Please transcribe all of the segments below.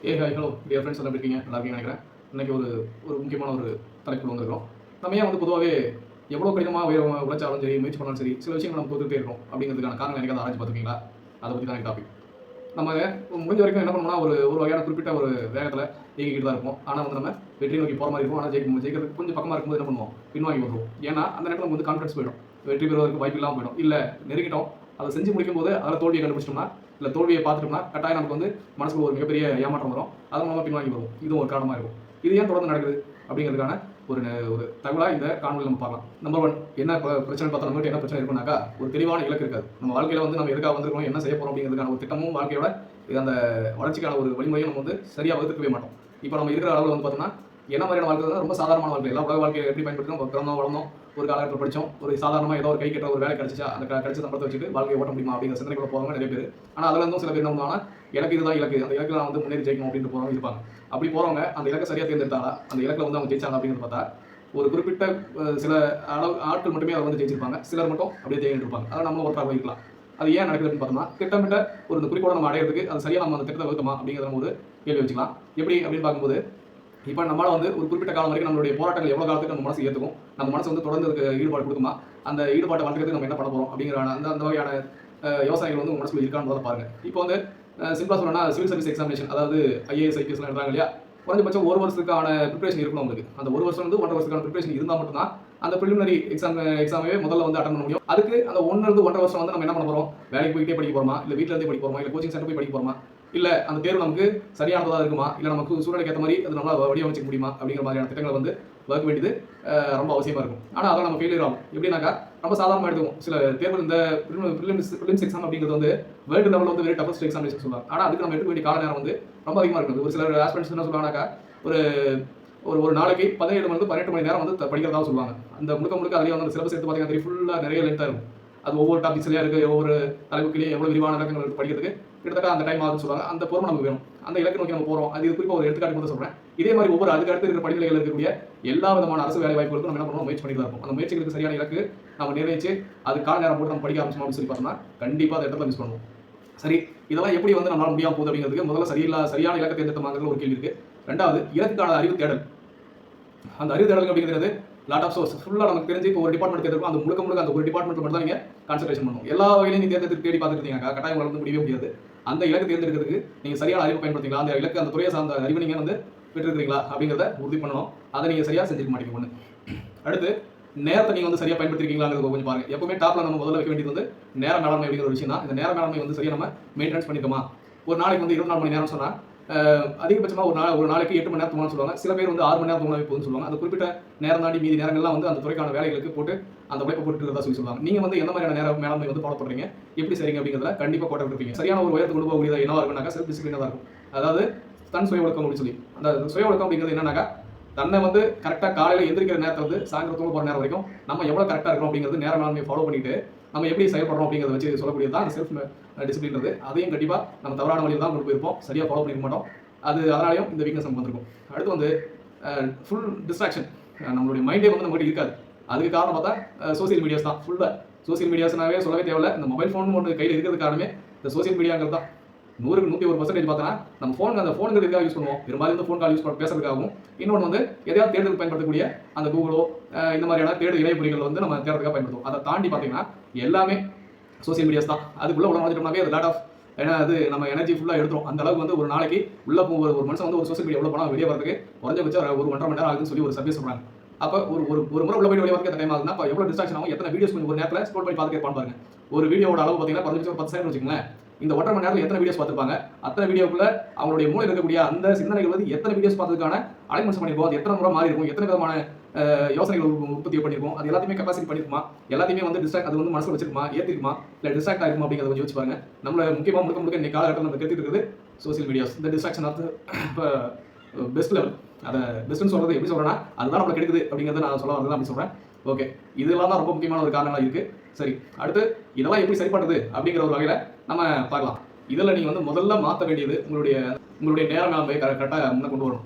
Hi hello dear friends எல்லாம் எப்படி இருக்கீங்க? நல்லா இருக்கீங்கன்னு நினைக்கிறேன். இன்னைக்கு ஒரு ஒரு முக்கியமான ஒரு தலைப்புல வந்திருக்கிறோம். நம்ம ஏன் வந்து பொதுவாகவே எவ்வளோ கடினமாக உழைச்சாலும் சரி, முயற்சி பண்ணாலும் சரி, சில விஷயங்கள் நம்ம தோத்துக்கிட்டே இருக்கோம் அப்படிங்கிறதுக்கான காரணம் எனக்கு ஆராய்ச்சி பார்த்துருக்கீங்களா? அதை பற்றி தான் டாபிக். நம்ம முடிஞ்ச வரைக்கும் என்ன பண்ணோம்னா ஒரு ஒரு வகையான குறிப்பிட்ட ஒரு வேகத்தில் இயங்கிக்கிட்டு தான் இருப்போம். ஆனால் வந்து நம்ம வெற்றி நோக்கி போகிற மாதிரி இருக்கும். ஆனால் ஜெயிக்கிறதுக்கு கொஞ்சம் பக்கமாக இருக்கும்போது என்ன பண்ணுவோம்? பின்வாங்கி வருவோம். ஏன்னா அந்த நேரத்தில் நமக்கு வந்து கான்ஃபிடன்ஸ் போயிடும். வெற்றி பெறுவதற்கு வாய்ப்பு இல்லாமல் போயிடும். இல்லை நெருங்கிட்டோம், அதை செஞ்சு முடிக்கும்போது அதில் தோல்வியை கண்டுபிடிச்சிட்டோம்னா, இல்லை தோல்வியை பார்த்துட்டோம்னா கட்டாயம் நமக்கு வந்து மனசுக்கு ஒரு மிகப்பெரிய ஏமாற்றம் வரும். அதன் மூலமாக பின்வாங்கி வரும். இதுவும் ஒரு காரணமாக இருக்கும். இது ஏன் தொடர்ந்து நடக்குது அப்படிங்கிறதுக்கான ஒரு ஒரு தகவலாக இந்த காணொலியில் நம்ம பார்க்கலாம். நம்பர் 1 என்ன பிரச்சனை பார்த்தா நம்மகிட்ட என்ன பிரச்சனை இருக்குனாக்கா, ஒரு தெளிவான இலக்கு இருக்காது. நம்ம வாழ்க்கையில் வந்து நம்ம எதுக்காக வந்திருக்கோம், என்ன செய்ய போகிறோம் அப்படிங்கிறதுக்கான ஒரு திட்டமும் வாழ்க்கையோட அந்த வளர்ச்சிக்கான ஒரு வழிமுறையும் நம்ம வந்து சரியாக வகுத்துக்கவே மாட்டோம். இப்போ நம்ம இருக்கிற அளவில் வந்து பார்த்தோம்னா என்ன மாதிரியான வாழ்க்கை தான் ரொம்ப சாதாரணமான வாழ்க்கை. எல்லா உலக வாழ்க்கையை எப்படி பயன்படுத்தணும், பிறந்தோம் வளர்ந்தோம், ஒரு காலகட்டத்தில் படித்தோம், ஒரு சாதாரணமாக ஏதோ ஒரு கை கட்டுற ஒரு வேலை கிடைச்சிச்சா, அந்த கிடைச்ச சம்பளத்தை வச்சுட்டு வாழ்க்கையை ஓட்ட முடியுமா அப்படிங்கிற சிந்தனைக்குள்ள போகிறவங்க நிறைய பேர். ஆனால் அதில் இருந்தும் சில பேர் என்ன பண்ணுவாங்கன்னா, எனக்கு இதுதான் இலக்கு, அந்த இலக்கில் நான் வந்து முன்னேறி ஜெயிக்கணும் அப்படின்ட்டு போகிறவங்க இருப்பாங்க. அப்படி போகிறவங்க அந்த இலக்கை சரியாக தேர்ந்தெடுத்தாங்களா, அந்த இலக்கில் வந்து அவங்க ஜெயிச்சாங்க அப்படிங்கிறது பார்த்தா ஒரு குறிப்பிட்ட சில ஆட்கள் மட்டுமே அதை வந்து ஜெயிச்சிருப்பாங்க. சிலர் மட்டும் அப்படியே தேங்கிட்டு இருப்பாங்க. அதை நம்ம ஒருத்தராக வைக்கலாம். அது ஏன் நடக்குது அப்படின்னு பார்த்தோம்னா, திட்டமிட்ட ஒரு இந்த குறிக்கோளை நம்ம அடையிறதுக்கு அது சரியாக நம்ம அந்த திட்டத்தை வகுத்தோமா அப்படிங்கிறத நம்ம ஒரு கேள்வி வச்சுக்கலாம். எப்படி அப்படின்னு பார்க்கும்போது, இப்போ நம்மளால் வந்து ஒரு குறிப்பிட்ட காலம் வரைக்கும் நம்மளுடைய போராட்டங்கள் எவ்வளோ காலத்துக்கு நம்ம மனசு ஏற்றுக்கும், நம்ம மனசு வந்து தொடர்ந்து அதுக்கு ஈடுபாடு கொடுக்குமா, அந்த ஈடுபாட்டை வளர்க்கறதுக்கு நம்ம என்ன பண்ண போகிறோம் அப்படிங்கிற அந்த வகையான யோசனைகள் வந்து உங்கள் மனசுல இருக்கான்னு பாருங்க. இப்போ வந்து சிம்பிளாக சொல்லணும்னா சிவில் சர்வீஸ் எக்ஸாமினேஷன், அதாவது ஐஏஎஸ் ஐபிஎஸ்லாம் எழுதுறாங்க இல்லையா, குறைஞ்சபட்சம் ஒரு வருஷத்துக்கான ப்ரிப்பரேஷன் இருக்கணும் உங்களுக்கு. அந்த ஒரு வருஷம் வந்து 1.5 வருஷத்துக்கான ப்ரிப்பரேஷன் இருந்தால் மட்டும்தான் அந்த ப்ரிலிமினரி எக்ஸாமே முதல்ல வந்து அட்டன் பண்ண முடியும். அதுக்கு அந்த 1 1.5 வருஷம் வந்து நம்ம என்ன பண்ண போகிறோம், வேலைக்கு போயிட்டே படிக்க போகிறோமா, இல்லை வீட்டில் இருந்தே படிக்க போகிறோமா, இல்லை கோச்சிங் சென்டர் போய் படிக்க போகிறோமா, இல்லை அந்த தேர்வு நமக்கு சரியானதாக இருக்குமா, இல்லை நமக்கு சூழ்நிலைக்கு ஏற்ற மாதிரி அது நம்மளால் வடிவமைச்சிக்க முடியுமா அப்படிங்கிற மாதிரியான திட்டங்களை வந்து வகுக்க வேண்டியது ரொம்ப அவசியமாக இருக்கும். ஆனால் அதெல்லாம் நம்ம ஃபெயிலியர் ஆகும். எப்படின்னாக்கா ரொம்ப சாதாரணமாக எடுத்துக்கும். சில தேர்வு இந்த ப்ரிலிம்ஸ் எக்ஸாம் அப்படிங்கிறது வந்து வேர்ல்டு லெவலில் வந்து வெரி டஃபஸ்ட் எக்ஸாமினேஷன் சொல்லுவாங்க. ஆனால் அதுக்கு நம்ம எடுக்க வேண்டிய கால நேரம் வந்து ரொம்ப அதிகமாக இருக்குது. ஒரு சிலர் ஆஸ்பிரண்ட்ஸ் என்ன சொல்லுவாங்கனாக்கா, ஒரு ஒரு நாளைக்கு 17 மணி 18 மணி நேரம் வந்து படிக்கிறதா சொல்லுவாங்க. அந்த முழுக்க அதிலே வந்து அந்த சிலபஸ் எடுத்து பார்த்தீங்கன்னா ஃபுல்லாக நிறைய லென்த்தாக இருக்கும். அது ஒவ்வொரு டாபிக்ஸ்லேயே இருக்குது, ஒவ்வொரு தலைப்புக்கிலேயே எவ்வளோ விரிவான இலக்கங்கள் படிக்கிறதுக்கு கிட்டத்தட்ட அந்த டைம் ஆகுதுன்னு சொல்லுவாங்க. அந்த பொறுமை நமக்கு வேணும். அந்த இலக்கு நோக்கி நம்ம போகிறோம். அது குறிப்பாக ஒரு எடுத்துக்காட்டு கூட சொல்கிறேன். இதே மாதிரி ஒவ்வொரு அதுக்கு அடுத்து இருக்கிற படிநிலைகள் இருக்கக்கூடிய எல்லா விதமான அரசு வேலை வாய்ப்புகளுக்கும் நம்ம என்ன பண்ணுவோம், முயற்சி பண்ணிட்டு தான் இருப்போம். அந்த முயற்சிகளுக்கு சரியான இலக்கு நம்ம நிர்ணயிச்சு அது கால நேரம் போட்டு நம்ம படிக்க ஆரம்பிச்சோம் அப்படின்னு சொல்லி பார்த்தோம்னா கண்டிப்பாக அந்த இடத்துல மிஸ் பண்ணுவோம். சரி, இதெல்லாம் எப்படி வந்து நம்மளால முடியாமல் போகுது அப்படிங்கிறதுக்கு முதல்ல சரியான இலக்கை தேர்ந்தெடுத்தமாங்கிறது ஒரு கேள்வி இருக்கு. ரெண்டாவது, இலக்குக்கான அறிவு தேடல். அந்த அறிவு தேடல் அப்படிங்கிறது லாட் ஆஃப் சோர்ஸ் ஃபுல்லாக நமக்கு தெரிஞ்சு இப்போ ஒரு டிபார்ட்மெண்ட் தேர்ந்தெடுக்கும், அந்த முழுக்க அந்த ஒரு டிபார்ட்மெண்ட் மட்டும் தான் நீங்கள் கான்சன்ட்ரேஷன் பண்ணணும். எல்லா வகையிலும் நீங்கள் தேடி பார்த்துருந்தீங்க கட்டாயம் வளர்ந்து முடியவே முடியாது. அந்த இலக்கு தேர்ந்தெடுக்கிறதுக்கு நீங்கள் சரியான அறிவு பயன்படுத்திங்களா, அந்த இலக்கு அந்த துறையை சார்ந்த அறிவு நீங்கள் வந்து பெற்றிருக்கிறீங்களா அப்படிங்கிறத உறுதி பண்ணணும். அதை நீங்கள் சரியாக செஞ்சுக்க மாட்டீங்க ஒன்று. அடுத்து, நேரத்தை நீங்கள் வந்து சரியாக பயன்படுத்திருக்கீங்களாங்கிறது கொஞ்சம் பாருங்கள். எப்பவுமே டாப்பில் நம்ம முதல்ல வைக்க வேண்டியது வந்து நேர மேலாண்மை அப்படிங்கிற ஒரு விஷயம் தான். இந்த நேர மேலாண்மை வந்து சரியாக நம்ம மெயின்டெனன்ஸ் பண்ணிக்கோமா. ஒரு நாளைக்கு வந்து 24 மணி நேரம் சொன்னால் அதிகபட்சமாக ஒரு நாளைக்கு 8 மணி நேரம் தூங்கணும்னு சொல்லுவாங்க. சில பேர் வந்து 6 மணி நேரம் தூங்கினா போதும்னு சொல்லுவாங்க. அந்த குறிப்பிட்ட நேரம் தாண்டி மீதி நேரங்கள்லாம் வந்து அந்த துறைக்கான வேலைகளுக்கு போட்டு அந்த உழைப்பை போட்டு இருக்கிறதா சொல்லுவாங்க. நீங்கள் வந்து எந்த மாதிரியான நேர மேலாண்மை வந்து ஃபாலோ பண்ணுறீங்க, எப்படி செய்றீங்க அப்படிங்கிறத கண்டிப்பாக கோட்டை இருப்பீங்க. சரியான ஒரு உயரத்துக்கு கொண்டு போகக்கூடியது என்னவா இருக்குனாக்கா செல்ஃப் டிசிப்ளினாக தான் இருக்கும். அதாவது தன் சுய ஒழுக்கம் அப்படின்னு சொல்லி, அந்த சுய ஒழுக்கம் அப்படிங்கிறது என்னன்னாக்கா, தன்னை வந்து கரெக்டாக காலையில் எந்திரிக்கிற நேரத்தில் வந்து சாயந்தரம் தூங்க போகிற நேரம் வரைக்கும் நம்ம எவ்வளோ கரெக்டாக இருக்கணும் அப்படிங்கிறது நேர மேலாண்மையை ஃபாலோ பண்ணிட்டு நம்ம எப்படி செயல்படுறோம் அப்படிங்கிறத வச்சு சொல்லக்கூடியது தான் அந்த செல்ஃப் டிசிப்ளின்றது. அதையும் கண்டிப்பாக நம்ம தவறான வழியில் தான் கொண்டு போயிருப்போம், சரியாக ஃபாலோ பண்ணிக்க மாட்டோம். அதனாலையும் இந்த வீக்னஸ் நமக்கு வந்திருக்கும். அடுத்து வந்து ஃபுல் டிஸ்ட்ராக்ஷன். நம்மளுடைய மைண்டே வந்து நம்மகிட்ட இருக்காது. அதுக்கு காரணம் பார்த்தா சோசியல் மீடியாஸ் தான். ஃபுல்லாக சோசியல் மீடியாஸ்னாவே சொல்லவே தேவையில்லை. இந்த மொபைல் ஃபோன் ஒன்று கையில் இருக்கிறது காரணமே இந்த சோசியல் மீடியாங்கிறது தான். 100க்கு 101% பார்த்தோன்னா நம்ம அந்த ஃபோனுக்கு எதுக்காக யூஸ் பண்ணுவோம், பெரும்பாலும் இந்த ஃபோன் கால் யூஸ் பண்ண பேசுறதுக்காகவும், இன்னொன்று வந்து எதையாவது தேடுறதுக்கு பயன்படுத்தக்கூடிய அந்த கூகுளோ இந்த மாதிரியான தேடு இணையபொறிகள் வந்து நம்ம தேடுறதுக்காக பயன்படுத்துவோம். அதை தாண்டி பார்த்தீங்கன்னா எல்லாமே சோசியல் மீடியாஸ் தான். அதுக்குள்ளே உள்ள நுழைஞ்சிட்டோம்னாவே அது லாட் ஆஃப் ஏன்னா அது நம்ம எனர்ஜி ஃபுல்லாக எடுத்துரும். அந்த அளவுக்கு வந்து ஒரு நாளைக்கு உள்ள ஒரு மனுஷன் வந்து ஒரு சோசியல் மீடியா உள்ள போனால் வெளியே வரதுக்கு குறைஞ்சபட்சம் ஒரு 1.5 மணி நேரம் ஆகுதுன்னு சொல்லி ஒரு சர்வே சொல்கிறாங்க. அப்போ ஒரு முறை உள்ள போய் வெளியே வரதுக்கு டைம் ஆகுதுன்னா அப்போ எவ்வளோ டிஸ்ட்ராக்ஷன் ஆகும், எத்தனை வீடியோஸ் கொஞ்சம் ஒரு நேரத்தில் ஸ்க்ரோல் பண்ணி பார்த்துட்டு இருப்பான்னு பாருங்க. ஒரு வீடியோட அளவு பார்த்தீங்கன்னா குறைஞ்சபட்சம் 10 செகண்ட் வச்சுக்கோங்களேன். இந்த 1.5 மணி நேரத்தில் எத்தனை வீடியோஸ் பார்த்துருப்பாங்க, அத்தனை வீடியோக்குள்ள அவங்களுடைய மூளை இருக்கக்கூடிய அந்த சிந்தனைகள் வந்து எத்தனை வீடியோஸ் பார்த்ததுக்கான அலைன்மெண்ட்ஸ் பண்ணியிருக்கோம், அது எத்தனை முறை மாறி இருக்கும், எத்தனை விதமான யோசனைகள் உற்பத்தி பண்ணியிருக்கோம், அது எல்லாத்தையுமே கெப்பாசிட்டி பண்ணிருக்குமா, எல்லாத்தையுமே வந்து டிஸ்ட்ராக்ட் அது வந்து மனசில் வச்சிருக்குமா, ஏற்றிருக்குமா, இல்லை டிஸ்ட்ராக்ட் ஆகிருக்குமா அப்படிங்கிறத கொஞ்சம் யோசிச்சு பாருங்க. நம்மளை முக்கியமாக முழுக்க இன்னைக்கு காலகட்டத்தில் நம்ம கற்றுட்டு இருக்குது சோசியல் மீடியாஸ். இந்த டிஸ்ட்ராக்ஷன் ஆஃப் இப்போ பெஸ்ட் லெவல். அதை பெஸ்ட்னு சொல்கிறது எப்படி சொல்கிறேன்னா, அதுதான் நம்மளுக்கு கிடைக்குது அப்படிங்கிறத நான் சொல்ல வரது அப்படி சொல்கிறேன். ஓகே, இதெல்லாம் தான் ரொம்ப முக்கியமான ஒரு காரணங்களாக இருக்குது. சரி, அடுத்து இதெல்லாம் எப்படி சரி பண்ணுறது அப்படிங்கிற ஒரு வகையில் நம்ம பார்க்கலாம். இதில் நீங்கள் வந்து முதல்ல மாற்ற வேண்டியது உங்களுடைய நேர மேலாண்மை கரெக்டாக முன்னே கொண்டு வரணும்.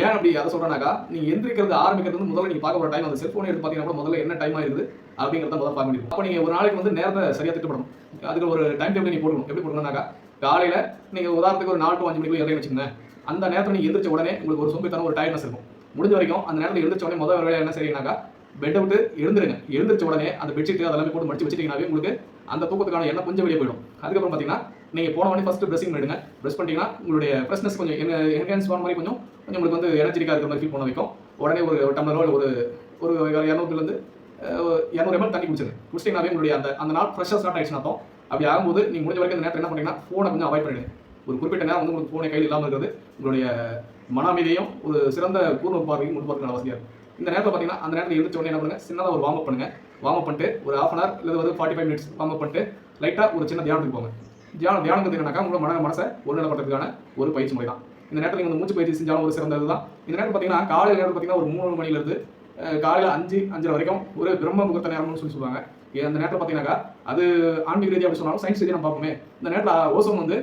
ஏன் அப்படி அதை சொல்கிறேன்னாக்கா, நீங்கள் எந்திரிக்கிறது ஆரம்பிக்கிறது வந்து முதல்ல நீங்கள் பார்க்க போகிற டைம், அந்த செல்ஃபோனை எடுத்து பார்த்தீங்கன்னா முதல்ல என்ன டைம் ஆயிருக்குது அப்படிங்கிறத முதல்ல பார்க்க முடியும். அப்போ நீங்கள் ஒரு நாளைக்கு வந்து நேரத்தை சரியாக திட்டப்படணும். அதுக்கு ஒரு டைம் டேபிள் நீங்கள் போடணும். எப்படி போடணும்னாக்கா, காலையில் நீங்கள் உதாரணத்துக்கு ஒரு 4 to 5 மணிக்குள்ள இறங்கி வச்சுக்கோங்க. அந்த நேரத்தில் நீங்கள் எழுந்திரிச்ச உடனே உங்களுக்கு ஒரு சோம்பேறித்தனம், ஒரு டயர்ட்னஸ் இருக்கும். முடிஞ்ச வரைக்கும் அந்த நேரத்தில் எழுந்திரிச்ச உடனே முதல் வேலை என்ன செய்றீங்கன்னாக்கா, பெட்டை விட்டு எழுந்திருங்க. எழுந்திரிச்ச உடனே அந்த பெட்ஷீட் அதெல்லாமே போட்டு மடிச்சு வச்சிட்டீங்கன்னாவே உங்களுக்கு அந்த தூக்கத்துக்கான எண்ணம் கொஞ்சம் வெளியே போயிடும். அதுக்கப்புறம் பார்த்தீங்கன்னா, நீங்கள் போன உடனே ஃபர்ஸ்ட் ப்ரெஸ்ஸிங் பண்ணிடுங்க. ப்ரெஸ் பண்ணிட்டீங்கன்னா உங்களுடைய ஃப்ரெஷ்னஸ் கொஞ்சம் என்ஹான்ஸ் பண்ண மாதிரி கொஞ்சம் உங்களுக்கு வந்து எனர்ஜெட்டிக்காக இருக்கிற மாதிரி ஃபீல் பண்ண வைக்கும். உடனே ஒரு டம்ளரோ இல்லை ஒரு 200லேருந்து 200 ml தண்ணி குடிச்சிட்டிங்கனாவே உங்களுடைய அந்த நாள் ஃப்ரெஷ்ஷாக ஸ்டார்ட் ஆயிடுச்சுன்னு அர்த்தம். அப்படி ஆகும்போது நீங்கள் முடிஞ்ச வரைக்கும் அந்த நேரத்தில் என்ன பண்ணுறீங்கன்னா, ஃபோனை கொஞ்சம் அவாய்ட் பண்ணிடுங்க. ஒரு குறிப்பிட்ட நேரம் வந்து உங்களுக்கு ஃபோனை கையில் இல்லாமல் இருக்கிறது உங்களுடைய மன அமைதியையும் ஒரு சிறந்த கூர்நோக்கு பார்வையும் முன்படுத்துகிற அவசியம் இருக்கும். இந்த நேரத்தில் பார்த்தீங்கன்னா, அந்த நேரத்தில் எழுந்திரிச்ச உடனே என்ன பண்ணுங்க, சின்னதாக ஒரு வார்ம் அப் பண்ணுங்க. வார்ம் அப் பண்ணிட்டு ஒரு 1/2 hour இல்லை 45 minutes வார்ம் அப் பண்ணிட்டு லைட்டாக ஒரு சின்ன தியானத்துக்கு போங்க. தியானங்கிறது என்னன்னாக்கா, உங்களோட மனசை ஒருநிலைப்படுத்துறதுக்கான ஒரு பயிற்சி முறை தான். இந்த நேரத்தில் நீங்கள் மூச்சு பயிற்சி செஞ்சாலும் ஒரு சிறந்தது தான். இந்த நேரத்தில் பார்த்தீங்கன்னா, காலையில் நேரம் பார்த்தீங்கன்னா ஒரு 3 மணிலேருந்து காலையில் 5 வரைக்கும் ஒரு பிரம்ம முகூர்த்த நேரம்னு சொல்லுவாங்க. அந்த நேரத்தில் பார்த்தீங்கன்னாக்கா, அது ஆன்மீக ரீதியாக அப்படி சொன்னாலும் சயின்ஸ் ரீதியாக நம்ம பார்ப்போமே. இந்த நேரத்தில் ஓசோன் வந்து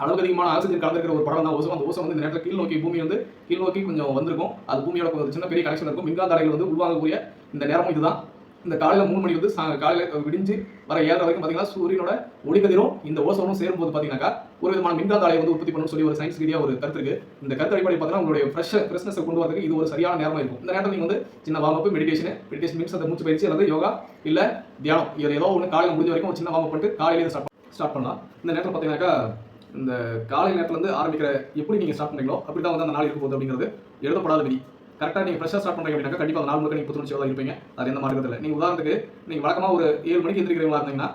அளவுக்கு அதிகமான ஆக்சிஜன் கலந்துருக்கிற ஒரு படம் தான் ஓசோன். அந்த ஓசோன் வந்து இந்த நேரத்தில் கீழ் நோக்கி பூமி வந்து கீழ் நோக்கி கொஞ்சம் வந்திருக்கும். அது பூமியோட ஒரு சின்ன பெரிய கனெக்ஷன் இருக்கும். மின்காந்த அலைகள் வந்து உருவாகக்கூடிய இந்த நேரமும் இதுதான். இந்த காலையில் 3 மணி வந்து காலையில் விடிஞ்சு வர 7 வரைக்கும் பார்த்தீங்கன்னா, சூரியனோட ஒளிக்கதிரும் இந்த ஓசோனும் சேரும்போது பார்த்தீங்கன்னா ஒரு விதமான மின்காந்த அலையை வந்து உற்பத்தி பண்ணணும்னு சொல்லி ஒரு சயின்ஸ் ரீதியாக ஒரு கருத்து இருக்கு. இந்த கருத்து அடிப்படை பார்த்தீங்கன்னா, உங்களுடைய ஃப்ரெஷ்னஸை கொண்டு வரதுக்கு இது ஒரு சரியான நேரமாக இருக்கும். இந்த நேரத்தில் நீங்கள் வந்து சின்ன வார்ம் அப், மெடிடேஷன் மீன்ஸ் அந்த மூச்சு பயிற்சி அல்லது யோகா இல்லை தியானம், இது ஏதோ ஒன்று காலையில் முடிஞ்ச வரைக்கும் ஒரு சின்ன வார்ம் அப் பண்ணிட்டு காலையிலேயே ஸ்டார்ட் பண்ணலாம். இந்த நேரத்தில் பார்த்தீங்கன்னாக்கா, இந்த காலை நேரத்துலேருந்து ஆரம்பிக்கிற எப்படி நீங்கள் ஸ்டார்ட் பண்ணுறீங்களோ அப்படி தான் வந்து அந்த நாள் இருக்க போகுது அப்படிங்கிறது எழுதப்படாத விதி. கரெக்டாக நீங்கள் ஃப்ரெஷ்ஷாக ஸ்டார்ட் பண்ணுறீங்க அப்படின்னா கண்டிப்பாக அந்த நாள் முழுக்க நீங்கள் புத்துணர்ச்சியோட தான் இருப்பீங்க. அது எந்த மாற்றத்தில் இல்லை. நீங்கள் உதாரணத்துக்கு நீங்கள் வழக்கமாக ஒரு 7 மணிக்கு எந்திரிக்கிறீங்களா இருந்தீங்கன்னா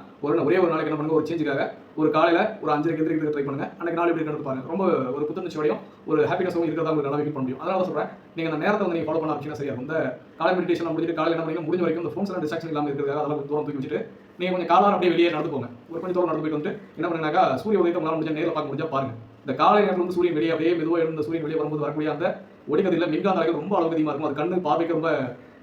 ஒரே ஒரு நாளைக்கு என்ன பண்ணுங்க, ஒரு சேஞ்சுக்காக ஒரு காலையில் ஒரு 5:30க்கு எந்திரிக்கிறதுக்கு ட்ரை பண்ணுங்க. அன்றைக்கு நாள் எப்படி எடுத்து பாருங்க. ரொம்ப ஒரு புத்துணர்ச்சியோடையும் ஒரு ஹாப்பினஸும் இருக்கிறதா உங்களுக்கு நல்லா ஃபீல் பண்ண முடியும். அதனால சொல்கிறேன், நீங்கள் அந்த நேரத்தை வந்து நீங்கள் ஃபாலோ பண்ண ஆரம்பிச்சிங்கன்னா சரியா இருக்கும். இந்த காலை மெடிடேஷன் முடிஞ்சிட்டு காலையில் என்ன பண்ணீங்க, முடிஞ்ச வரைக்கும் இந்த ஃபோன்ஸ் எல்லாம் டிஸ்ட்ராக்ஷன் இல்லாமல் இருக்கிறதுக்காக அதெல்லாம் தூரம் தூக்கி வச்சுட்டு நீங்கள் கொஞ்சம் காலாரம் அப்படியே வெளியே நடந்து போங்க. ஒரு கொஞ்சம் தூரம் நடந்து போயிட்டு வந்து என்ன பண்ணுங்கனாக்கா, சூரிய உதயத்தை உங்களால் முடிஞ்ச நேரில் பார்க்க முடிஞ்சா பாருங்க. இந்த காலை நேரத்தில் வந்து சூரியன் வெளியே அப்படியே மெதுவாக எழுந்த சூரியன் வெளியே வரும்போது வரக்கூடிய அந்த ஒளிக்கதிரில் மின்காந்த அலைகள் ரொம்ப அளவு அதிகமாக இருக்கும். அது கண்ணு பார்வைக்கு ரொம்ப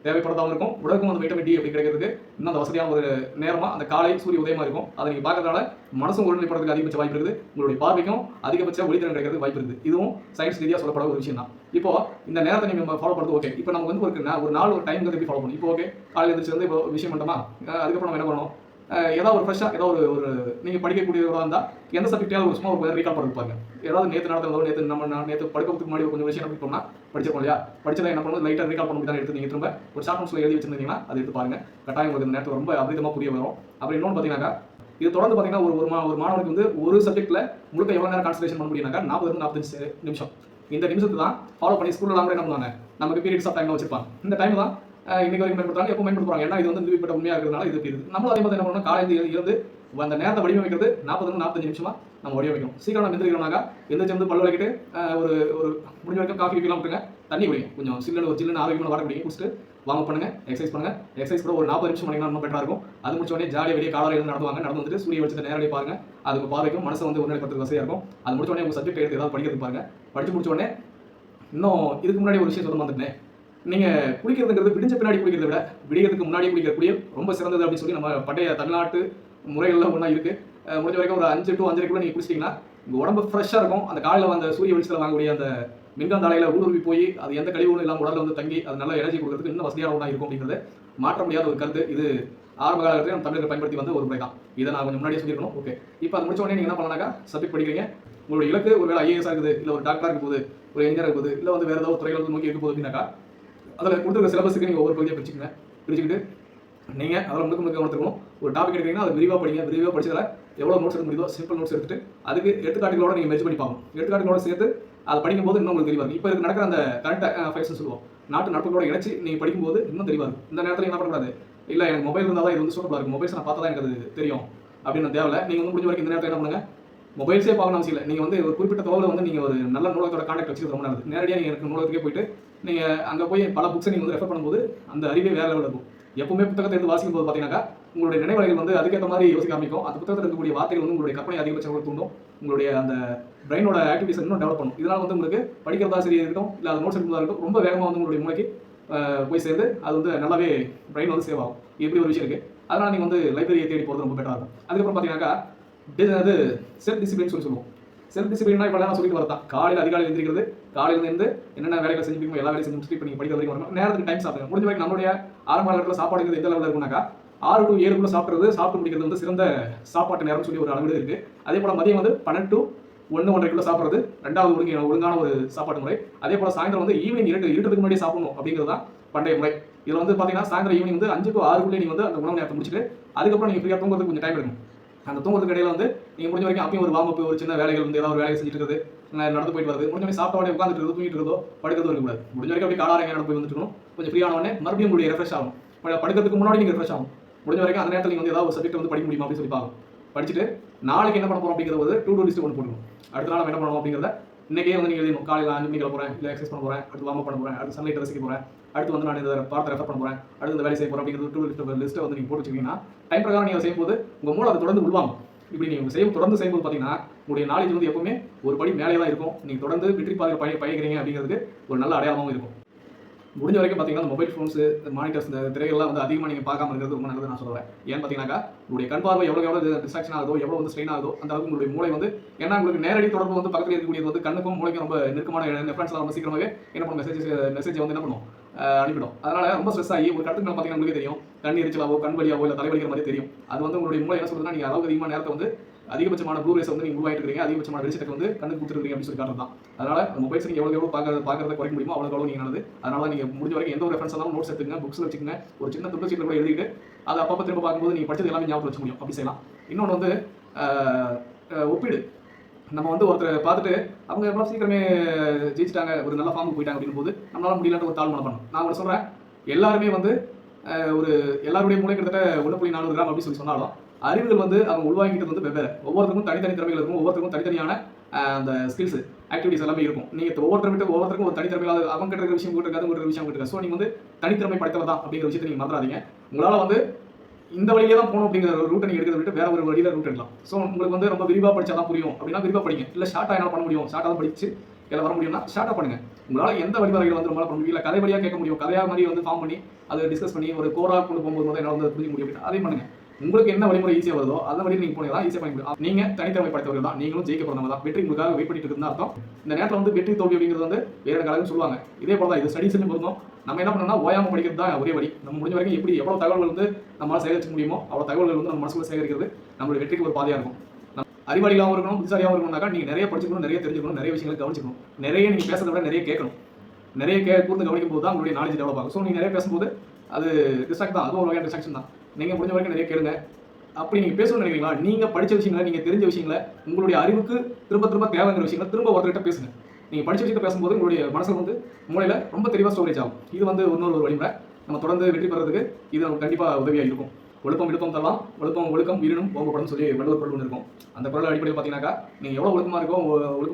தேவைப்படதாகவும் இருக்கும். உடலுக்கும் அந்த வைட்டமின் டி அப்படி கிடைக்கிறதுக்கு இன்னும் அந்த வசதியான ஒரு நேரமாக அந்த காலை சூரிய உதயமாக இருக்கும். அதை நீங்கள் பார்க்கறதால மனசும் ஒருநிலைப்படுறதுக்கு அதிகபட்ச வாய்ப்பு இருக்குது. உங்களுடைய பார்வைக்கும் அதிகபட்ச ஒளித்திறன் கிடைக்கிறது வாய்ப்பு இருக்குது. இதுவும் சயின்ஸ் ரீதியாக சொல்லப்பட ஒரு விஷயம் தான். இப்போ இந்த நேரத்தை நீங்கள் ஃபாலோ பண்ணுறது ஓகே. இப்போ நம்ம வந்து ஒரு நாள் ஒரு டைம் எப்படி ஃபாலோ பண்ணணும். இப்போ ஓகே, காலையில் எழுந்திரிச்சு வந்து இப்போ விஷயம் பண்ணோமா, அதுக்கப்புறம் நம்ம என்ன பண்ணணும், ஏதாவது ஒரு ஃப்ரெஷ்ஷாக ஏதாவது ஒரு நீங்கள் படிக்கக்கூடியவராக இருந்தால் எந்த சப்ஜெக்டாவது ஒரு சும்மா ஒரு ரீகால் பண்ணி பாருங்க. ஏதாவது நேற்று நடந்ததோ நேற்று படுக்கிறதுக்கு முன்னாடி கொஞ்சம் விஷயம் எப்படி பண்ணால் படிச்சிருக்கோம் இல்லையா, படிச்சதை என்ன பண்ணணும், லைட்டாக ரீகால் பண்ணி தான் எடுத்து நீங்கள் திரும்ப ஒரு ஷார்ட் நோட்ஸில் எழுதி வச்சிருந்தீங்கன்னா அதை எடுத்து பாருங்க. கட்டாயம் உங்களுக்கு இந்த நேரத்தில் ரொம்ப அபரிதமாக புரிய வரும். அப்புறம் இன்னொன்று பார்த்தீங்கன்னாக்கா, இது தொடர்ந்து பார்த்தீங்கன்னா ஒரு மாணவனுக்கு வந்து ஒரு சப்ஜெக்ட்டில் முழுக்க எவ்வளோ நேரம் கான்சன்ட்ரேஷன் பண்ண முடியும்னாக்கா 40-45 நிமிஷம். இந்த நிமிஷத்தை தான் ஃபாலோ பண்ணி ஸ்கூலில் கூட என்ன பண்ணுவாங்க, நமக்கு பீரியட்ஸ் ஆஃப் டைம் வச்சிருப்பாங்க. இந்த டைம் தான் இன்னைக்கு வரைக்கும் பயன்படுத்துறாங்க, எப்போ பயன்படுத்துறாங்க. ஏன்னா இது வந்து நிரூபிக்கப்பட்ட உண்மையாக இருக்கிறதுனால இது இருக்குது. நம்மளும் அதே மாதிரி என்ன பண்ணணும், காலையில் இருந்து அந்த நேரத்தை வடிவமைக்கிறது 40-45 நிமிஷமா நம்ம வடிவமைக்கணும். சீக்கிரம் நம்ம எந்திரிக்கிறோம்னாக்கா எந்திரிச்சு வந்து பல் விளக்கிட்டு ஒரு முடிஞ்ச வரைக்கும் காஃபி கீழே விட்டுருங்க, தண்ணி குடிங்க, கொஞ்சம் சில்லுன்னு ஆரோக்கியமான வாட்டர் குடிங்க, குடிச்சிட்டு வார்ம் அப் பண்ணுங்க, எக்ஸசைஸ் பண்ணுங்க. எக்ஸசைஸ் கூட ஒரு 40 நிமிஷம் பண்ணிங்கன்னா ரொம்ப பெட்டராக இருக்கும். அது முடிச்ச உடனே ஜாலியாக வெளியே காலையில் இருந்து நடந்து வந்துட்டு சூரிய வெளிச்சத்தை நேரடியாக பாருங்க. அதுக்கு பார்வைக்கும் மனசை வந்து ஒருநிலைப்படுத்துறது வசதியாக இருக்கும். அது முடிச்ச உடனே உங்கள் சப்ஜெக்ட் எடுத்து ஏதாவது படிக்கிறதுக்கு பாருங்க. படிச்சு முடிச்ச உடனே இன்னும் இதுக்கு முன்னாடி ஒரு விஷயம் சொல்ல வந்துட்டேன், நீங்கள் குளிக்கிறதுங்கிறது விடிஞ்ச பின்னாடி குளிக்கிறத விட விடியறதுக்கு முன்னாடி குளிக்கிற குளியல் ரொம்ப சிறந்தது அப்படின்னு சொல்லி நம்ம பண்டைய தமிழ்நாட்டு முறைகள்லாம் ஒன்றா இருக்குது. முடிஞ்ச வரைக்கும் ஒரு 5 to 5:30 நீங்கள் குளிச்சிட்டிங்கன்னா உங்கள் உடம்பு ஃப்ரெஷ்ஷாக இருக்கும். அந்த காலையில் அந்த சூரிய வெளிச்சத்தில் வாங்கக்கூடிய அந்த மின்காந்த அலையில் ஊடுருவி போய் அது எந்த கழிவுகளும் இல்லாமல் உடலில் வந்து தங்கி அது நல்ல எனர்ஜி கொடுக்கறதுக்கு இன்னும் வசதியாக ஒன்றா இருக்கும். அப்படிங்கிறது மாற்ற முடியாத ஒரு கருத்து. இது ஆரம்ப காலத்தில் நம்ம தமிழர்கள் பயன்படுத்தி வந்த ஒரு முறை தான். இதை நான் கொஞ்சம் முன்னாடியே சொல்லியிருக்கணும். ஓகே, இப்போ அது முடிச்ச உடனே நீங்கள் என்ன பண்ணலாம்னாக்கா, சப்ஜெக்ட் படிக்கிறீங்க. உங்களுடைய இலக்கு ஒரு வேலை ஐஏஎஸ் இருக்குது, இல்லை ஒரு டாக்டராக இருக்க போகுது, ஒரு இன்ஜினியர் இருக்குது, இல்லை வந்து வேறு ஏதாவது துறைகள் நோக்கி இருக்க போகுது அப்படின்னாக்கா அதில் கொடுத்துருக்க சிலபஸுக்கு நீங்கள் ஒவ்வொரு பகுதியாக பிரிச்சுக்கிட்டு நீங்கள் அதில் முழுக்க எடுத்துக்கணும். ஒரு டாபிக் எடுக்கிறீங்கன்னா அதை விரிவாக படிங்க. விரிவாக படிச்சதில் எவ்வளோ நோட்ஸ் எடுக்க முடியுதோ சிம்பிள் நோட்ஸ் எடுத்துட்டு அதுக்கு எடுத்துக்காட்டுகளோட நீங்கள் மெர்ஜ் பண்ணி பார்க்கணும். எடுத்துக்காட்டுகளோட சேர்த்து அதை படிக்கும்போது இன்னும் உங்களுக்கு தெளிவாக இருக்கும். இப்போ நடக்கிற அந்த கரண்ட் அஃபேர்ஸ்னு சொல்லுவோம், நாட்டு நடப்புகளோட இணைச்சி நீங்கள் படிக்கும்போது இன்னும் தெளிவாக இருக்கும். இந்த நேரத்தில் என்ன பண்ணக்கூடாது, இல்லை எனக்கு மொபைல் இருந்தால் தான் இது வந்து சூப்பராக இருக்கும், மொபைல்ஸ் நான் பார்த்தா தான் எனக்கு அது தெரியும் அப்படின்னு தேவையில்லை. நீங்கள் வந்து முடிஞ்ச வரைக்கும் இந்த நேரத்தில் என்ன பண்ணுங்க, மொபைல்ஸே பார்க்கணும் அவசியம் இல்லை. நீங்கள் வந்து ஒரு குறிப்பிட்ட தொலைவில் வந்து நீங்கள் ஒரு நல்ல நூலகத்தோட கான்டாக்ட் வச்சுக்கிறது ரொம்ப நல்லது. நேரடியாக நீங்கள் எனக்கு நூலகத்துக்கே போயிட்டு நீங்கள் அங்கே போய் பல புக்ஸை நீங்கள் வந்து ரெஃபர் பண்ணும்போது அந்த அறிவே வேறு லெவலில் இருக்கும். எப்பவுமே புத்தகத்தை எடுத்து வாசிக்கும் போது பார்த்தீங்கன்னாக்கா உங்களுடைய நினைவலைகள் வந்து அதுக்கேற்ற மாதிரி யோசிக்க ஆரம்பிக்கும். அந்த புத்தகத்தில் இருக்கக்கூடிய வார்த்தைகள் வந்து உங்களுடைய கற்பனை அதிகபட்சம் தூண்டும். உங்களுடைய அந்த பிரெயினோட ஆக்டிவிட்டிஸ் இன்னும் டெவலப் பண்ணும். இதனால் வந்து உங்களுக்கு படிக்கிறதா சரி இருக்கட்டும், இல்லை அது நோட்ஸ் எடுக்கிறதா இருக்கட்டும், ரொம்ப வேகமாக வந்து உங்களுடைய மூளைக்கு போய் சேர்ந்து அது வந்து நல்லாவே பிரெயின் வந்து சேவ் ஆகும். எப்படி ஒரு விஷயம் இருக்குது. அதனால் நீங்கள் வந்து லைப்ரரியை தேடி போகிறது ரொம்ப பெட்டராக இருக்கும். அதுக்கப்புறம் பார்த்தீங்கன்னாக்கா அது செல்ஃப் டிசிப்ளின் சொல்லுவோம். செல்ஃப் டிசிப்ளின்னா இப்போ நான் சொல்லிட்டு வரதான், காலையில் அதிகாலையில் எழுந்திரிக்கிறது, காலையிலேருந்து என்னென்ன வேலைகளை செஞ்சுருக்கீங்க எல்லா வேலையும் செஞ்சு முடிச்சுட்டு இப்போ நீங்கள் படிக்கிற வரைக்கும் வரணும். நேரத்துக்கு டைம் சாப்பிடுங்க. முடிஞ்ச வரைக்கும் நம்மளுடைய ஆரம்ப காலத்தில் சாப்பாடுங்கிறது எந்த லெவலில் இருக்குனாக்கா 6 to 7 சாப்பிட்டு முடிக்கிறது வந்து சிறந்த சாப்பாட்டு நேரம்னு சொல்லி ஒரு அளவு இருக்குது. அதே போல் மதியம் வந்து 12 to 1-1.5 கிலோ சாப்பிட்றது 2வது ஒழுங்கான ஒரு சாப்பாட்டு முறை. அதே போல் சாயந்தரம் வந்து ஈவினிங் இருட்டுறதுக்கு முன்னாடி சாப்பிடணும் அப்படிங்கிறது தான் பண்டைய முறை. இதில் வந்து பார்த்தீங்கன்னா சாயந்தரம் ஈவினிங் வந்து 5 to 6 நீங்கள் வந்து அந்த உணவு நேரத்தை முடிச்சுட்டு அதுக்கப்புறம் நீங்கள் ஃப்ரீயாக தூங்குறதுக்கு கொஞ்சம் டைம் எடுக்கும். அந்த தூங்குறதுக்கு இடையில வந்து நீங்கள் முடிஞ்ச வரைக்கும் அப்பயும் ஒரு வார்ம் அப், ஒரு சின்ன வேலைகள் வந்து ஏதாவது ஒரு வேலையை செஞ்சுட்டு இருக்குது, நடந்து போயிட்டு வருது, முடிஞ்ச வரைக்கும் சாப்பிட்ட உடனே உட்காந்துட்டு இருக்கிறது, தூங்கிட்டு இருக்கிறதோ படுக்கிறது இருக்கக்கூடாது. முடிஞ்ச வரைக்கும் அப்படியே காலாரங்க நடந்து போய் வந்துட்டு இருக்கணும். கொஞ்சம் ஃப்ரீயான உடனே மறுபடியும் உங்களுடைய ரெஃப்ரெஷ் ஆகும். படுக்கிறதுக்கு முன்னாடி நீங்கள் ரெஃப்ரெஷ் ஆகும். முடிஞ்ச வரைக்கும் அந்த நேரத்தில் நீங்கள் வந்து ஏதாவது ஒரு சப்ஜெக்ட் வந்து படிக்க முடியுமா அப்படின்னு சொல்லி பார்க்கணும். படிச்சுட்டு நாளைக்கு என்ன பண்ண போகிறோம் அப்படிங்கிறது ஒரு டூ லிஸ்ட் ஒன்று போட்டுக்கணும். அடுத்த நாள் என்ன பண்ணணும் அப்படிங்கிறத இன்னைக்கே வந்து நீங்கள் எழுதணும். காலையில் 5 மணிக்கு போகிறேன், இல்லை எக்ஸசைஸ் பண்ண போகிறேன், அடுத்து வார்ம் பண்ண போகிறேன், அடுத்து சன்லைட் ரசிக்க போகிறேன், அடுத்து வந்து நான் இந்த பாடத்தை ரெஃபர் பண்ண போகிறேன், அடுத்து இந்த வேலை செய்ய போகிறேன் அப்படிங்கிறது டூ லிஸ்ட்டை வந்து நீங்கள் போட்டு வச்சிங்கன்னா டைம் பிரகாரம் நீங்கள் செய்யும்போது உங்கள் மூளை அதை தொடர்ந்து உள்வாங்க. இப்படி நீங்கள் தொடர்ந்து செய்யும்போது பார்த்தீங்கன்னா உங்களுடைய நாலேஜ் வந்து எப்பவுமே ஒரு படி மேலே தான் இருக்கும். நீங்கள் தொடர்ந்து வெற்றி பாதையில் பயணிக்கிறீங்க அப்படிங்கிறதுக்கு ஒரு நல்ல அடையாளமாகவும் இருக்கும். முடிஞ்ச வரைக்கும் பார்த்தீங்கன்னா மொபைல் ஃபோன்ஸ், மானிட்டர்ஸ், இந்த திரைகள்லாம் வந்து அதிகமாக நீங்கள் பார்க்காம இருக்கிறது ரொம்ப நல்லது நான் சொல்கிறேன். ஏன்னு பார்த்தீங்கன்னாக்கா உங்களுடைய கண் பார்வை எவ்வளோ டிஸ்ட்ராக்ஷன் ஆகுதோ, எவ்வளோ வந்து ஸ்ட்ரெயின் ஆகுதோ அந்த அளவுக்கு உங்களுடைய மூளை வந்து, ஏன்னா உங்களுக்கு நேரடி தொடர்பு வந்து பக்கத்தில் இருக்கக்கூடியது வந்து கண்ணுக்கும் மூளைக்கும் ரொம்ப நெருக்கமான ரெஃபரன்ஸ்லாம் ரொம்ப சீக்கிரமாகவே என்ன பண்ணும், மெசேஜ் வந்து என்ன பண்ணும், அனுப்பிடும். அதனால ரொம்ப ஸ்ட்ரெஸ் ஆகி ஒரு கட்டத்துக்கு பார்த்தீங்கன்னா உங்களுக்கு தெரியும், கண் எரிச்சலாவோ கண் வலியாவோ இல்லை தலைவலிக்கிற மாதிரி தெரியும். அது வந்து உங்களுடைய மூளை என்ன சொல்றதுன்னா நீங்கள் அளவுக்கு அதிகமான நேரத்தை வந்து அதிகபட்சமான ப்ளூ ரேஸ் வந்து நீங்கள் உருவாகிட்டு இருக்கீங்க, அதிகபட்சமான வெளிச்சத்தை வந்து கண்ணுக்கு கொடுத்துருக்கீங்க அப்படின்னு சொல்லி காட்டுறது தான். அதனால மொபைல்ஸ் நீங்கள் எவ்வளோ பார்க்கறத குறைக்க முடியுமோ அவ்வளோ நீங்கள் நல்லது. அதனால நீங்கள் முடிஞ்ச வரைக்கும் எந்த ஒரு ரெஃபரன்ஸ் இருந்தாலும் நோட்ஸ் எடுத்துங்க, புக்ஸில் வச்சுக்கோங்க, ஒரு சின்ன துண்டு சீட்டில் கூட எழுதிட்டு அதை அப்பப்போ திரும்ப பார்க்கும்போது நீங்கள் படிச்சது எல்லாமே ஞாபகம் வச்சு முடியும். அப்படி செய்யலாம். இன்னொன்று வந்து ஒப்பீடு. நம்ம வந்து ஒருத்தரை பார்த்துட்டு அவங்க எவ்வளோ சீக்கிரமே ஜெயிச்சிட்டாங்க, ஒரு நல்ல ஃபார்முக்கு போயிட்டாங்க அப்படின் போது நம்மளால முடியலன்ற ஒரு தாழ்வு மனப்பான்மை. நான் உங்களுக்கு சொல்கிறேன், எல்லாருமே வந்து எல்லாருடைய மூளை கிட்டத்தட்ட 1.4 கிராம் அப்படின்னு சொல்லி சொன்னாலும் அறிவுகள் வந்து அவங்க உள்வாங்கிட்டு வந்து வெவ்வேறு. ஒவ்வொருத்தருக்கும் தனித்தனி திறமைகள் இருக்கும், ஒவ்வொருத்தருக்கும் தனித்தனியான அந்த ஸ்கில்ஸ், ஆக்டிவிட்டிஸ் எல்லாமே இருக்கும். நீங்கள் ஒவ்வொருத்தருக்கும் ஒரு தனித்திறமையில அவங்க கிட்ட இருக்கிற விஷயம் கிட்ட இருக்காது, உங்க விஷயம் கிட்ட இருக்காது. ஸோ நீங்கள் வந்து தனித்திறமை படைத்தவர் தான் அப்படிங்கிற விஷயத்தை நீங்கள் மறந்துடாதீங்க. உங்களால் வந்து இந்த வழியிலே தான் போகணும் அப்படிங்கிற ஒரு ரூட்டை நீங்கள் எடுக்கிறத விட்டு வேற ஒரு வழியில் ரூட் எடுக்கலாம். ஸோ உங்களுக்கு வந்து ரொம்ப விரிவாக படிச்சா தான் புரியும் அப்படின்னா விரிவாக படிங்க. இல்லை ஷார்ட்டாக என்ன பண்ண முடியும், ஷார்ட்டாக தான் படிச்சு எல்லாம் வர முடியும்னா ஷார்ட்டாக பண்ணுங்க. உங்களால் எந்த வழிமுறைகள் வந்து உங்களால் பண்ண முடியும், இல்லை கதை வழியாக கேட்க முடியும், கதையாக மாதிரி வந்து ஃபார்ம் பண்ணி அதை டிஸ்கஸ் பண்ணி ஒரு கோராக கொண்டு போகும்போது என்னால் வந்து புரிஞ்சிக்க முடியும் அப்படின்னா அதையும் பண்ணுங்க. உங்களுக்கு என்ன வழிமுறை ஈஸியாக வருதோ அந்த வழியில் நீங்கள் போனீங்கன்னா ஈஸியாக பண்ண முடியும். நீங்கள் தனித்திறமை படைத்தவர்கள் தான், நீங்களும் ஜெயிக்க போகிறவங்க தான். வெற்றி உங்களுக்காக வெயிட் பண்ணிட்டு இருக்குன்னு அர்த்தம். இந்த நேரத்தில் வந்து வெற்றி தோல்வி அப்படிங்கிறது வந்து வேறு கலன்னு சொல்லுவாங்க. இதே போல தான் இது ஸ்டடீஸ்லையும் பொருந்தும். நம்ம என்ன பண்ணணும்னா ஓயாமல் படிக்கிறது தான் ஒரே வழி. நம்ம முடிஞ்ச வரைக்கும் எப்படி எவ்வளோ தகவல்கள் வந்து நம்மளால் சேகரிக்க முடியுமோ அவ்வளோ தகவல்கள் வந்து நம்ம மனசுக்குள்ள சேகரிக்கிறது நம்மளுடைய வெற்றிக்கு ஒரு பாதையாக இருக்கும். அறிவாளியாகவும் இருக்கணும், புத்திசாலியாகவும் இருக்கணும்னாக்கா நீங்கள் நிறைய படிச்சுக்கணும், நிறைய தெரிஞ்சுக்கணும், நிறைய விஷயங்களை கவனிச்சுக்கணும், நிறைய நீங்கள் பேசுறதை விட நிறைய கேட்கணும், நிறைய கூர்ந்து கவனிக்கும் போது தான் உங்களுடைய நாலேஜ் டெவலப் ஆகும். ஸோ நீங்கள் நிறைய பேசும்போது அது டிஸ்ட்ராக்ட் தான், அதுவும் ஒரு வகையான டிஸ்ட்ராக்ஷன் தான். நீங்கள் முடிஞ்ச வரைக்கும் நிறைய கேளுங்க. அப்படி நீங்கள் பேசணும்னு நினைக்கிறீங்களா, நீங்கள் படித்த விஷயங்களை, நீங்கள் தெரிஞ்ச விஷயங்களை, உங்களுடைய அறிவுக்கு திரும்ப தேவைங்கிற விஷயங்களை திரும்ப ஒருத்தர்கிட்ட பேசுங்க. நீங்கள் படித்த விஷயத்தை பேசும்போது உங்களுடைய மனசில் வந்து மூளையில் ரொம்ப தெளிவாக ஸ்டோரேஜ் ஆகும். இது வந்து இன்னொரு வழிமுறை. நம்ம தொடர்ந்து வெற்றி பெறதுக்கு இது நமக்கு கண்டிப்பாக உதவியாக இருக்கும். ஒழுக்கம் விழுப்பம் தரலாம், ஒழுக்கம் உயிரினும் ஓம்பப்படும் சொல்லி வள்ளுவர் பொருள் இருக்கும். அந்த பொருள் அடிப்படையில் பார்த்தீங்கன்னாக்கா நீங்கள் எவ்வளோ ஒழுக்கமாக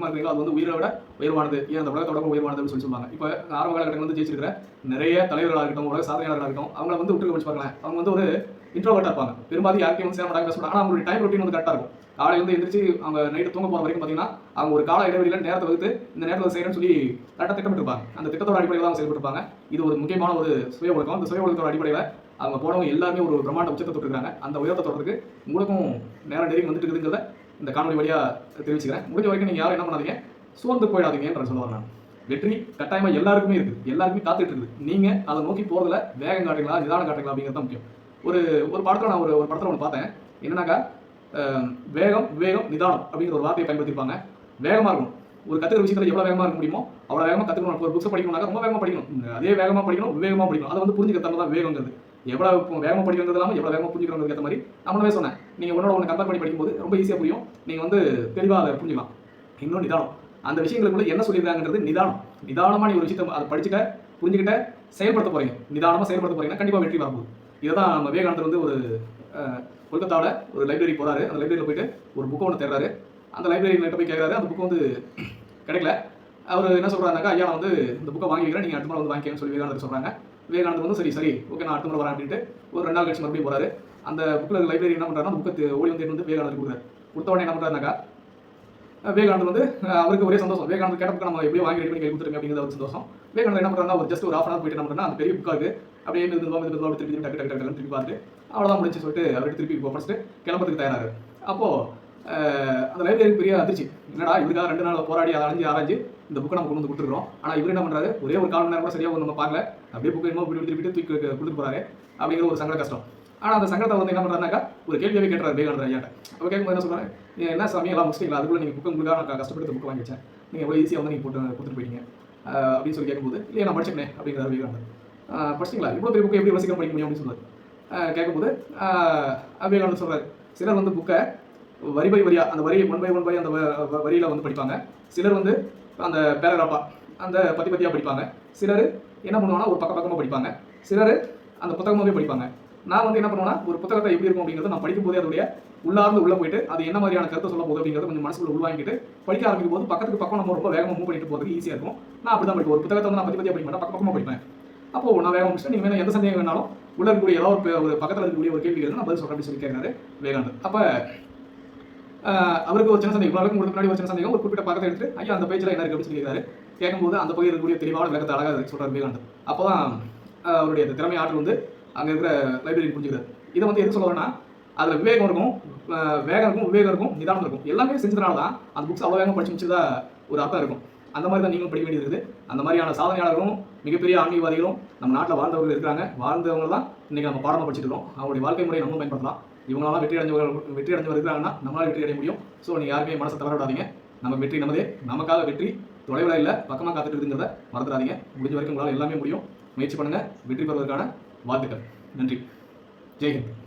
இருக்கீங்களோ அது வந்து உயிரை விட உயர்வானது, ஏன் அந்த உலகத்தோட உயர்வானதுன்னு சொல்லி சொல்லுவாங்க. இப்போ ஆரம்ப காலகட்டங்கள் வந்து ஜெயிச்சிருக்கிற நிறைய தலைவர்களாக இருக்கட்டும், உலக சாதனையாளர்களாக இருக்கட்டும், அவங்களை வந்து விட்டு வச்சு பார்க்கலாம். அவங்க வந்து ஒரு இன்ட்ரோவர்ட்டாக இருப்பாங்க, பெரும்பாலும் யாருக்கையும் வந்து சேர மாட்டாங்க, பேச மாட்டாங்க. ஆனால் அவங்களுடைய டைம் ரொட்டீன் வந்து கரெக்டாக இருக்கும். காலையிலேருந்து எந்திரிச்சு அவங்க நைட்டு தூங்க போகிற வரைக்கும் பார்த்தீங்கன்னா அவங்க ஒரு கால இடைவெளியில் நேரத்தை வகுத்து இந்த நேரத்தில் செய்யணும்னு சொல்லி கரெக்டாக திட்டமிட்டிருப்பாங்க. அந்த திட்டத்தோட அடிப்படையில் தான் செயல்பட்டுருப்பாங்க. இது ஒரு முக்கியமான ஒரு சுய ஒழுக்கம். அந்த சுய ஒழுக்கத்தோட அடிப்படையில் அவங்க போனவங்க எல்லாருமே ஒரு பிரம்மாண்ட உச்சத்தை தொட்டிருக்காங்க. அந்த உயரத்தை தொடர்றதுக்கு உங்களுக்கும் நேரம் நெருங்கி வந்துட்டு இருக்குதுங்கிறத இந்த காணொலி வழியாக தெரிவிச்சுக்கிறேன். முடிஞ்ச வரைக்கும் நீங்கள் யாரும் என்ன பண்ணாதீங்க, சோர்ந்து போயிடாதீங்கன்ற சொல்லுவாங்க. நான் வெற்றி கட்டாயமாக எல்லாருக்குமே இருக்குது, எல்லாருக்குமே காத்துட்டு இருக்குது. நீங்கள் அதை நோக்கி போகிறதுல வேகம் காட்டுறீங்களா, நிதானம் காட்டுறீங்களா அப்படிங்கிறது தான் முக்கியம். ஒரு படத்தில் நான் ஒரு படத்தில் ஒன்று பார்த்தேன். என்னன்னாக்கா வேகம் விவேகம் நிதானம் அப்படிங்கிற ஒரு வார்த்தையை பயன்படுத்தியிருப்பாங்க. வேகமாக இருக்கணும், ஒரு கற்றுக்கிற விஷயத்தில் எவ்வளோ வேகமாக இருக்க முடியுமோ அவ்வளோ வேகமாக கற்றுக்கணும். ஒரு புக்ஸை படிக்கணும்னாக்கா ரொம்ப வேகமாக படிக்கணும், அதே வேகமாக படிக்கணும், விவேகமாக படிக்கணும். அதை வந்து புரிஞ்சுக்கிறது தான் வேகங்கிறது. எவ்வளோ வேகமாக படிக்கிறது இல்லாமல் எவ்வளோ வேகமாக புரிஞ்சுக்கிறதுக்கு ஏற்ற மாதிரி நம்மளவே சொன்னேன். நீங்கள் ஒன்று கம்பேர் பண்ணி படிக்கும்போது ரொம்ப ஈஸியாக புரியும், நீங்கள் வந்து தெளிவாக அதை புரிஞ்சுக்கலாம். இன்னும் நிதானம், அந்த விஷயங்களுக்குள்ள என்ன சொல்லியிருக்காங்கிறது நிதானம். நிதானமாக நீ ஒரு விஷயத்தை அதை படிச்சுட்ட புரிஞ்சுக்கிட்ட செயல்படுத்த போகிறீங்க, நிதானமாக செயல்படுத்த போகிறீங்கன்னா கண்டிப்பாக வெற்றி வரப்போகுது. இதை தான் நம்ம விவேகானந்தர் வந்து ஒரு கொல்கத்தாவில் ஒரு லைப்ரரி போகிறாரு. அந்த லைப்ரரியில் போயிட்டு ஒரு புக்கை ஒன்று தேடுறாரு. அந்த லைப்ரரியில் போய் கேட்குறாரு, அந்த புக்கு வந்து கிடைக்கல. அவர் என்ன சொல்கிறாருனாக்கா, ஐயா நான் வந்து இந்த புக்கை வாங்கி வைக்கிறேன், நீங்கள் அடுத்த முறை வந்து வாங்கிக்கன்னு சொல்லி விவேகானந்தர் சொல்கிறாங்க. விவேகானந்தர் வந்து சரி ஓகே நான் அடுத்த முறை வரேன் அப்படின்ட்டு ஒரு 2 நாள் கழிச்சு மறுபடியும் போகிறாரு. அந்த புக்கில் லைப்ரரி என்ன பண்ணுறாருன்னா, அந்த புக்கை ஓடி வந்து விவேகானந்தர் கொடுக்குறாரு. கொடுத்த உடனே என்ன பண்ணுறாருனாக்கா, விவேகானந்தர் வந்து அவருக்கு ஒரே சந்தோஷம். விவேகானந்தர் கேட்ட புக்கை நம்ம எப்படியும் வாங்கி ரெடி பண்ணி கொடுத்துருங்க அப்படிங்கிறது ஒரு சந்தோஷம். விவேகானந்தர் என்ன பண்ணுறாருன்னா, ஒரு ஜஸ்ட் ஒரு ½ hour போயிட்டு என்ன பண்ணுறாருன்னா, அந்த பெரிய புக்காக இருக்குது அப்படியே மெதுவாக திருப்பி திருப்பி பார்த்துட்டு அவ்வளோதான் முடிச்சு சொல்லிட்டு அவர்கிட்ட திருப்பி படிச்சுட்டு கிளம்புறதுக்கு தயாராக. அப்போது அந்த லைப்ரரிக்கு பெரிய அதிர்ச்சி. என்னடா இதுக்காக 2 நாள் போராடி அதை ஆராய்ஞ்சு இந்த புக்கை நம்ம கொண்டு வந்து கொடுத்துருக்கோம். ஆனால் இவர் என்ன பண்ணுறாரு, ஒரே ஒரு 1/4 மணி நேரம் கூட சரியாக நம்ம பார்க்கல, அப்படியே புக்கை என்னமோ திருப்பி தூக்கி கொடுத்துட்டு போகிறாரு அப்படிங்கிற ஒரு சங்கட கஷ்டம். ஆனால் அந்த சங்கடத்தை வந்து என்ன பண்ணுறாருனாக்கா ஒரு கேள்வியாகவே கேட்டுறாரு விவேகானந்தர் ஐயாட்ட. அப்போ கேட்கும்போது என்ன சொல்கிறாங்க, என்ன சாமி எல்லாம் முடிச்சிட்டீங்களா, அதுக்குள்ளே நீங்கள் புக்கு உங்களுக்காக நான் கஷ்டப்பட்டு புக்கு வாங்கி வச்சேன், நீங்கள் எவ்வளோ ஈஸியாக வந்து நீங்கள் போட்டு கொடுத்துட்டு போயிட்டீங்க அப்படின்னு சொல்லி கேட்கும்போது, இல்லையா நான் படிச்சிருக்கேன் அப்படிங்கிறார் விவேகானந்தர். படிச்சிங்களா, இவ்வளோ பெரிய புக்கை எப்படி வசிக்க படிக்க முடியும் அப்படின்னு சொல்லுவார். கேட்கும்போது விவேகானந்தர் சொல்கிறார், சிலர் வந்து புக்கை வரி பை வரியாக அந்த வரி ஒன் பை அந்த வரியில் வந்து படிப்பாங்க, சிலர் வந்து அந்த பேராகிராஃபாக அந்த பத்தியாக படிப்பாங்க, சிலர் என்ன பண்ணுவாங்கன்னா ஒரு பக்கமாக படிப்பாங்க, சிலர் அந்த புத்தகமாகவே படிப்பாங்க. நான் வந்து என்ன பண்ணுவேன்னா ஒரு புத்தகத்தை எப்படி இருக்கும் அப்படிங்கிறத நான் படிக்கும்போதே அதோடைய உள்ளார்ந்து உள்ளே போயிட்டு அது என்ன மாதிரியான கருத்தை சொல்ல போகுது அப்படிங்கிறத கொஞ்சம் மனசுக்குள்ள உள்வாங்கிட்டு படிக்க ஆரம்பிக்கும் போது பக்கத்துக்கு பக்கம் நம்ம ரொம்ப வேகமாக மூவ் பண்ணிட்டு போகிறதுக்கு ஈஸியாக இருக்கும். நான் அப்படி தான் படிப்பேன். ஒரு புத்தகத்தை வந்து நான் பத்தியாக படிக்க மாட்டேன், பக்கமாக படிப்பேன். அப்போ நான் வேகம் முடிச்சுட்டு நீங்கள் வேணும் எந்த சந்தேகம் வேணாலும் உள்ள இருக்கக்கூடிய ஏதாவது ஒரு பக்கத்தில் இருக்கக்கூடிய ஒரு கேள்விகள் நான் பதில் சொல்கிறேன் அப்படின்னு சொல்லி கேட்குறாரு விவேகானந்தர். அப்போ அவருக்கு ஒரு சின்ன சந்தேகம், இவ்வளோ முன்னாடி ஒரு சின்ன சந்தேகம், ஒரு குறிப்பிட்ட பக்கத்தை எடுத்து ஐயா அந்த பேஜில் என்ன இருக்குது அப்படின்னு சொல்லியிருக்காரு. கேட்கும்போது அந்த பகுதியில் இருக்கக்கூடிய தெளிவான விளக்கத்தை அழகாக சொல்கிறார் விவேகானந்தர். அப்போ தான் அவருடைய திறமை ஆற்றல் வந்து அங்கே இருக்கிற லைப்ரரி புரிஞ்சுக்கிறார். இதை வந்து எது சொல்ல வரேன்னா, அதில் விவேகம் இருக்கும், விவேகம் இருக்கும், நிதானம் இருக்கும். எல்லாமே செஞ்சதுனால தான் அந்த புக்ஸ் அவ்வளோ வேகம் படிச்சு முடிச்சதா ஒரு அர்த்தம் இருக்கும். அந்த மாதிரி தான் நீங்களும் படிக்க வேண்டியது இருக்குது. அந்த மாதிரியான சாதனையாளர்களும் மிகப்பெரிய ஆன்மீகவாதிகளும் நம்ம நாட்டில் வாழ்ந்தவர்கள் இருக்கிறாங்க. வாழ்ந்தவங்க தான் இன்றைக்கி நம்ம பாடமாக படிச்சுட்டு இருக்கோம். அவங்களுடைய வாழ்க்கை முறையை நம்மளும் பயன்படுத்தலாம். இவங்களாம் வெற்றி அடைஞ்சவர் இருக்கிறாங்கன்னா நம்மளால் வெற்றி அடைய முடியும். ஸோ நீங்கள் யாருமே மனசை தவற விடாதீங்க. நம்ம வெற்றி நமதே, நமக்காக வெற்றி தொலைவில் இல்லை, பக்கமாக காத்துட்டு இருக்குங்கிறத மறந்துடாதீங்க. முடிஞ்ச வரைக்கும் உங்களால் எல்லாமே முடியும். முயற்சி பண்ணுங்கள். வெற்றி பெறுவதற்கான வாழ்த்துக்கள். நன்றி. ஜெய் ஹிந்த்.